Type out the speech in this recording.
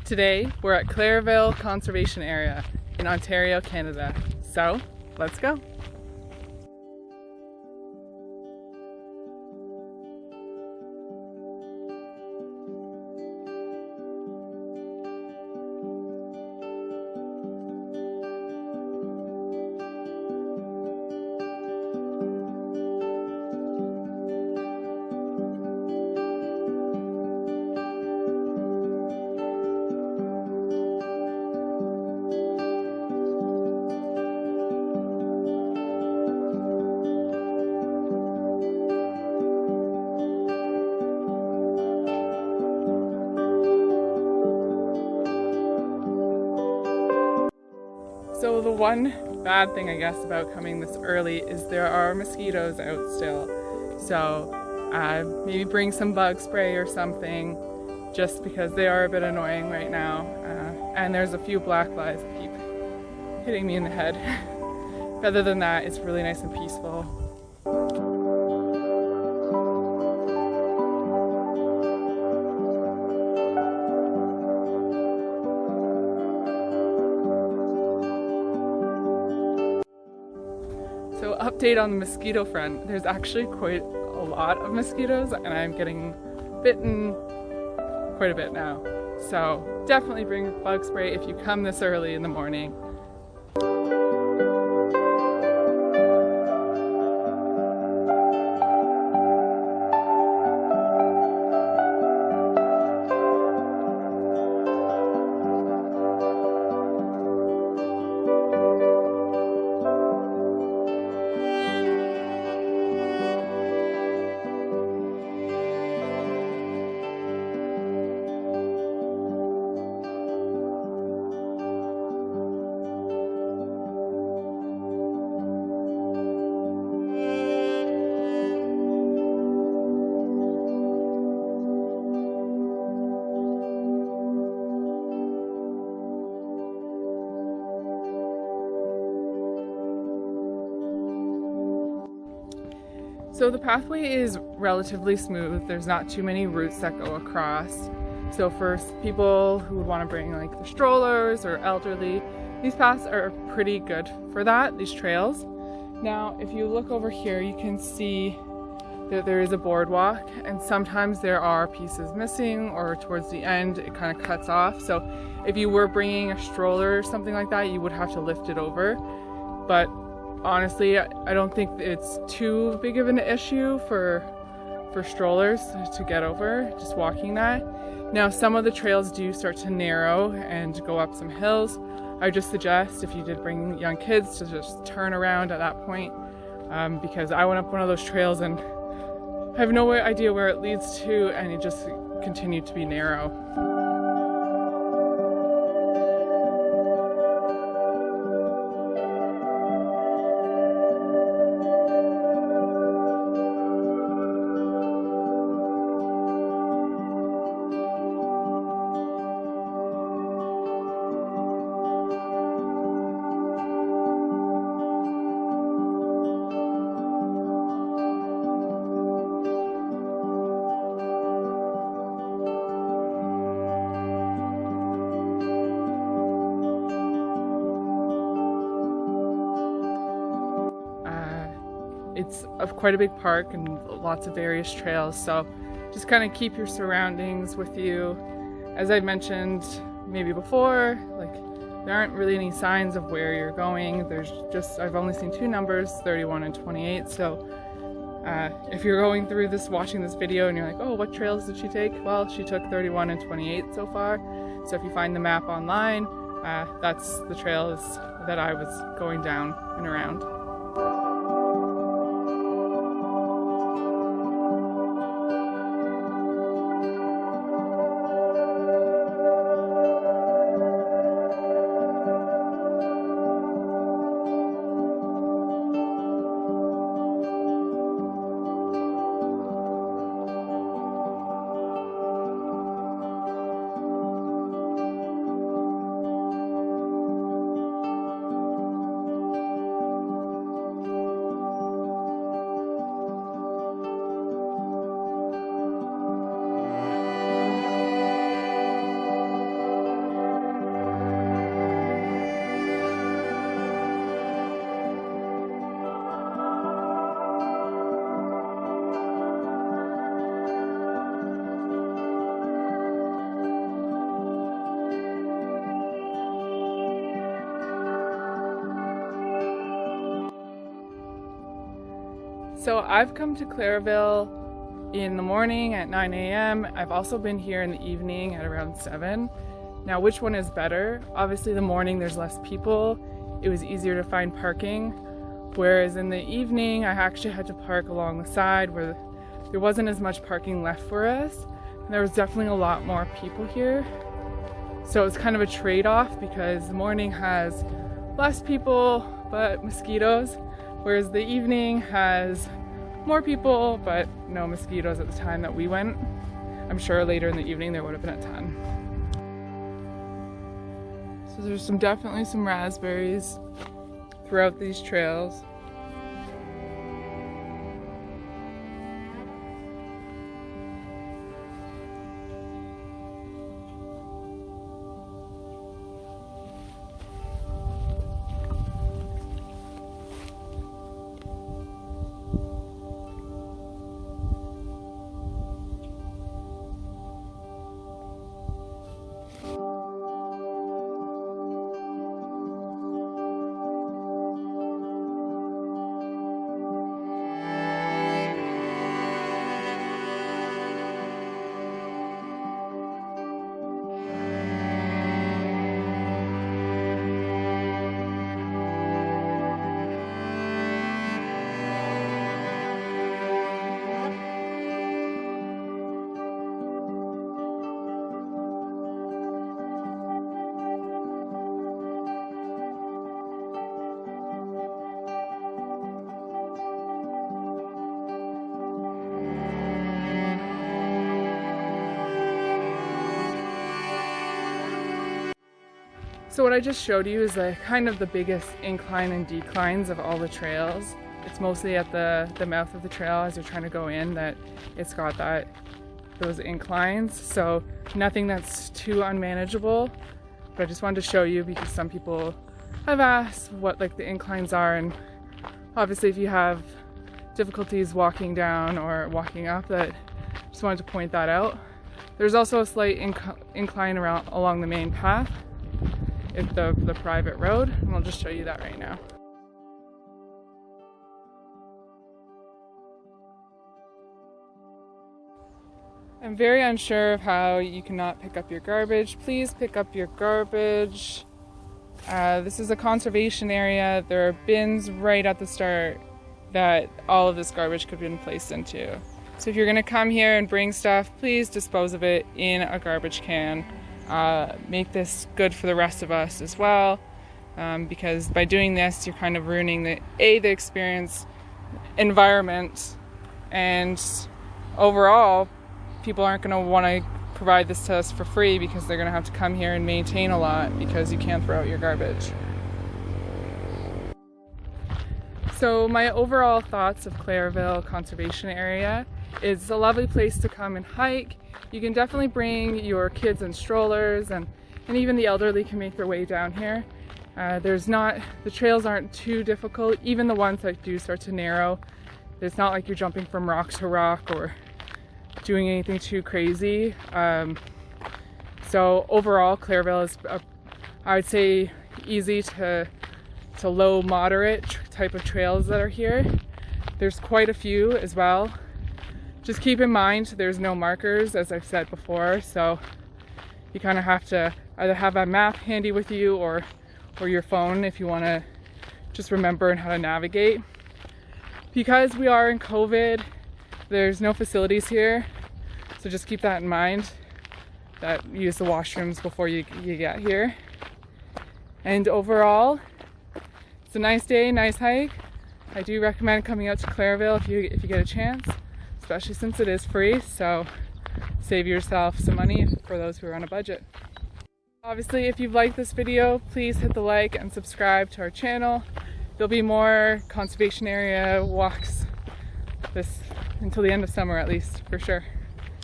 Today, we're at Claireville Conservation Area in Ontario, Canada. So, let's go. So the one bad thing, I guess, about coming this early is there are mosquitoes out still. So maybe bring some bug spray or something, just because they are a bit annoying right now. And there's a few black flies that keep hitting me in the head. Other than that, it's really nice and peaceful. So update on the mosquito front, there's actually quite a lot of mosquitoes and I'm getting bitten quite a bit now. So definitely bring bug spray if you come this early in the morning. So the pathway is relatively smooth. There's not too many routes that go across. So for people who would want to bring like the strollers or elderly, these paths are pretty good for that, these trails. Now, if you look over here, you can see that there is a boardwalk and sometimes there are pieces missing, or towards the end it kind of cuts off. So if you were bringing a stroller or something like that, you would have to lift it over. But honestly, I don't think it's too big of an issue for strollers to get over, just walking that. Now, some of the trails do start to narrow and go up some hills. I just suggest, if you did bring young kids, to just turn around at that point, because I went up one of those trails and I have no idea where it leads to, and it just continued to be narrow. It's quite a big park and lots of various trails, so just kind of keep your surroundings with you. As I mentioned maybe before, like, there aren't really any signs of where you're going. I've only seen two numbers, 31 and 28, so if you're going through this, watching this video and you're like, oh, what trails did she take? Well, she took 31 and 28 so far. So if you find the map online, that's the trails that I was going down and around. So I've come to Claireville in the morning at 9 a.m. I've also been here in the evening at around 7. Now, which one is better? Obviously the morning there's less people. It was easier to find parking. Whereas in the evening, I actually had to park along the side where there wasn't as much parking left for us. And there was definitely a lot more people here. So it's kind of a trade-off because the morning has less people, but mosquitoes. Whereas the evening has more people, but no mosquitoes at the time that we went. I'm sure later in the evening there would have been a ton. So there's definitely some raspberries throughout these trails. So what I just showed you is kind of the biggest incline and declines of all the trails. It's mostly at the mouth of the trail as you're trying to go in that it's got those inclines. So nothing that's too unmanageable, but I just wanted to show you because some people have asked what the inclines are, and obviously if you have difficulties walking down or walking up, that just wanted to point that out. There's also a slight incline along the main path. It's the private road, and I'll just show you that right now. I'm very unsure of how you cannot pick up your garbage. Please pick up your garbage. This is a conservation area. There are bins right at the start that all of this garbage could have been placed into. So if you're gonna come here and bring stuff, please dispose of it in a garbage can. Make this good for the rest of us as well, because by doing this you're kind of ruining the experience, environment, and overall people aren't going to want to provide this to us for free because they're going to have to come here and maintain a lot because you can't throw out your garbage. So my overall thoughts of Claireville Conservation Area is it's a lovely place to come and hike. You can definitely bring your kids and strollers, and even the elderly can make their way down here. The trails aren't too difficult, even the ones that do start to narrow. It's not like you're jumping from rock to rock or doing anything too crazy. So overall, Claireville is, I would say, easy to low moderate type of trails that are here. There's quite a few as well. Just keep in mind there's no markers, as I've said before, so you kind of have to either have a map handy with you or your phone if you want to just remember how to navigate. Because we are in COVID, there's no facilities here, so just keep that in mind, that use the washrooms before you get here. And overall, it's a nice day, nice hike. I do recommend coming out to Claireville if you get a chance, especially since it is free, so save yourself some money for those who are on a budget. Obviously, if you've liked this video, please hit the like and subscribe to our channel. There'll be more conservation area walks until the end of summer at least, for sure.